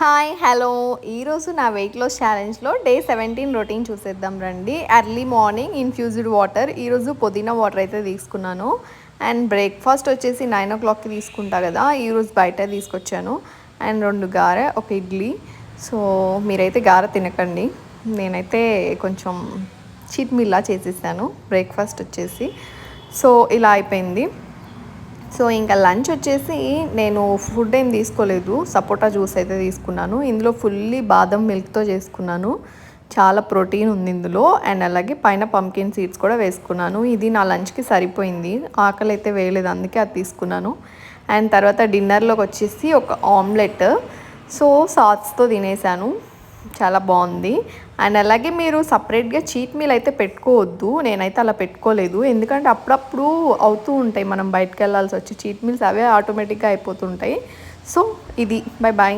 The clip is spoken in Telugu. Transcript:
హాయ్ హలో ఈరోజు నా వెయిట్ లాస్ ఛాలెంజ్లో డే 17 రొటీన్ చూసేద్దాం రండి. ఎర్లీ మార్నింగ్ ఇన్ఫ్యూజ్డ్ వాటర్, ఈరోజు పుదీనా వాటర్ అయితే తీసుకున్నాను. అండ్ బ్రేక్ఫాస్ట్ వచ్చేసి 9 o'clockకి తీసుకుంటా కదా, ఈరోజు బయట తీసుకొచ్చాను. అండ్ 2 గారె, ఒక ఇడ్లీ. సో మీరైతే గారె తినకండి, నేనైతే కొంచెం చీట్ మీల్లా చేసేసాను బ్రేక్ఫాస్ట్ వచ్చేసి. సో ఇలా అయిపోయింది. సో ఇంకా లంచ్ వచ్చేసి నేను ఫుడ్ ఏం తీసుకోలేదు, సపోటా జ్యూస్ అయితే తీసుకున్నాను. ఇందులో ఫుల్లీ బాదం మిల్క్తో చేసుకున్నాను, చాలా ప్రోటీన్ ఉంది ఇందులో. అండ్ అలాగే పైన పంకిన్ సీడ్స్ కూడా వేసుకున్నాను. ఇది నా లంచ్కి సరిపోయింది, ఆకలి అయితే వేయలేదు, అందుకే అది తీసుకున్నాను. అండ్ తర్వాత డిన్నర్లోకి వచ్చేసి ఒక ఆమ్లెట్, సో సాస్తో తినేసాను, చాలా బాగుంది. అండ్ అలాగే మీరు సపరేట్గా చీట్ మీల్ అయితే పెట్టుకోవద్దు, నేనైతే అలా పెట్టుకోలేదు. ఎందుకంటే అప్పుడప్పుడు అవుతూ ఉంటాయి, మనం బయటకు వెళ్ళాల్సి వచ్చి చీట్ మీల్స్ అవే ఆటోమేటిక్గా అయిపోతుంటాయి. సో ఇది, బై బాయ్.